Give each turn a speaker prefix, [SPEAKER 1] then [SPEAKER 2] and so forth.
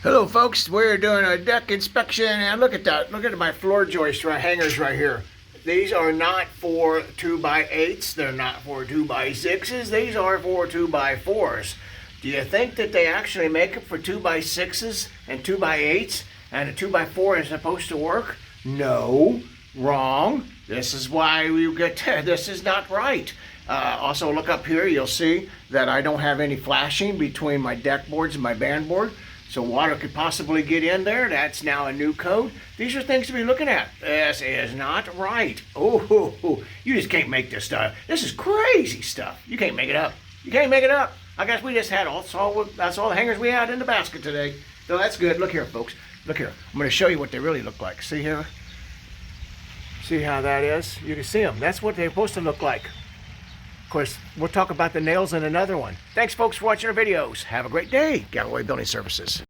[SPEAKER 1] Hello folks, we're doing a deck inspection and look at that. Look at my floor joist hangers right here. These are not for 2x8s, they're not for 2x6s, these are for 2x4s. Do you think that they actually make it for 2x6s and 2x8s and a 2x4 is supposed to work? No, wrong. This is why we get this is not right. Also look up here, you'll see that I don't have any flashing between my deck boards and my band board. So water could possibly get in there. That's now a new code. These are things to be looking at. This is not right. Oh, you just can't make this stuff. This is crazy stuff. You can't make it up. You can't make it up. I guess we just had that's all the hangers we had in the basket today. So that's good. Look here, folks. Look here. I'm going to show you what they really look like. See here? See how that is? You can see them. That's what they're supposed to look like. Of course, we'll talk about the nails in another one. Thanks, folks, for watching our videos. Have a great day. Galloway Building Services.